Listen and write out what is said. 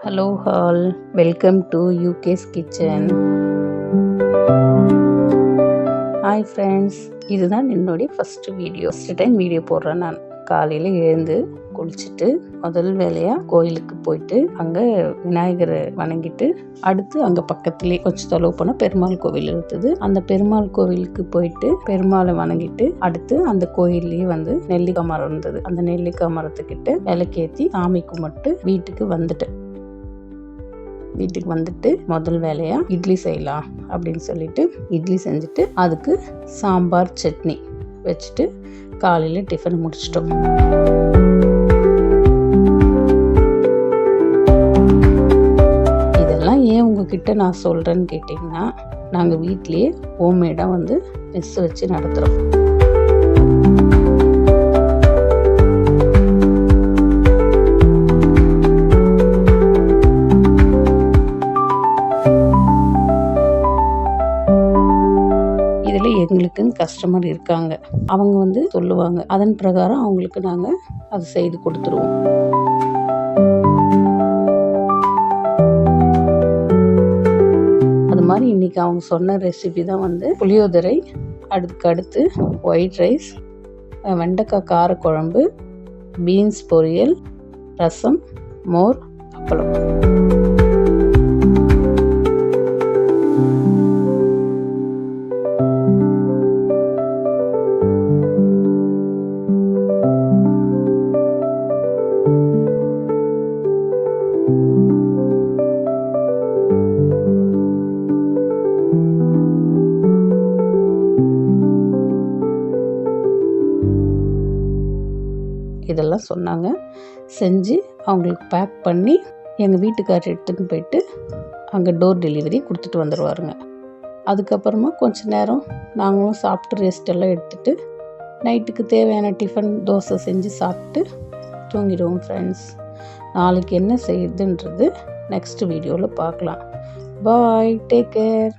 Hello all, welcome to UK's Kitchen. Hi friends, இதுதான் என்னுடைய first time video போடுறேன். நான் காலையில் எழுந்து குளிச்சுட்டு முதல் வேலையாக கோயிலுக்கு போயிட்டு அங்கே விநாயகரை வணங்கிட்டு அடுத்து அங்கே பக்கத்துலேயே கொஞ்சம் தொலைவு போனால் பெருமாள் கோவில் இருந்தது. அந்த பெருமாள் கோவிலுக்கு போயிட்டு பெருமாளை வணங்கிட்டு அடுத்து அந்த கோயில்லேயே நெல்லிக்காய் மரம் இருந்தது. அந்த நெல்லிக்காய் மரத்துக்கிட்ட விளக்கேற்றி சாமி கும்பிட்டு வீட்டுக்கு வந்துட்டு முதல் வேலையா இட்லி செய்யலாம் அப்படின்னு சொல்லிட்டு இட்லி செஞ்சுட்டு அதுக்கு சாம்பார் சட்னி வச்சுட்டு காலையில் டிஃபன் முடிச்சிட்டோம். இதெல்லாம் ஏன் உங்ககிட்ட நான் சொல்கிறேன்னு கேட்டிங்கன்னா, நாங்கள் வீட்லேயே ஹோம்மேடாக மெஸ் வச்சு நடத்துகிறோம். இதில் எங்களுக்குன்னு கஸ்டமர் இருக்காங்க. அவங்க சொல்லுவாங்க. அதன் பிரகாரம் அவங்களுக்கு நாங்கள் அதை செய்து கொடுத்துருவோம். அது மாதிரி இன்னைக்கு அவங்க சொன்ன ரெசிபி தான் புளியோதரை, அடுத்து ஒயிட் ரைஸ், வெண்டைக்காய் காரக்குழம்பு, பீன்ஸ் பொரியல், ரசம், மோர், அப்பளம். இதெல்லாம் சொன்னாங்க. செஞ்சு அவங்களுக்கு பேக் பண்ணி எங்கள் வீட்டுக்காரர் எடுத்துன்னு போயிட்டு அங்கே டோர் டெலிவரி கொடுத்துட்டு வந்துடுவாருங்க. அதுக்கப்புறமா கொஞ்சம் நேரம் நாங்களும் சாப்பிட்டு ரெஸ்ட் எல்லாம் எடுத்துகிட்டு நைட்டுக்கு தேவையான டிஃபன் தோசை செஞ்சு சாப்பிட்டு தூங்கிடுவோம் ஃப்ரெண்ட்ஸ். நாளைக்கு என்ன செய்யுதுன்றது நெக்ஸ்ட் வீடியோவில் பார்க்கலாம். பாய், டேக் கேர்.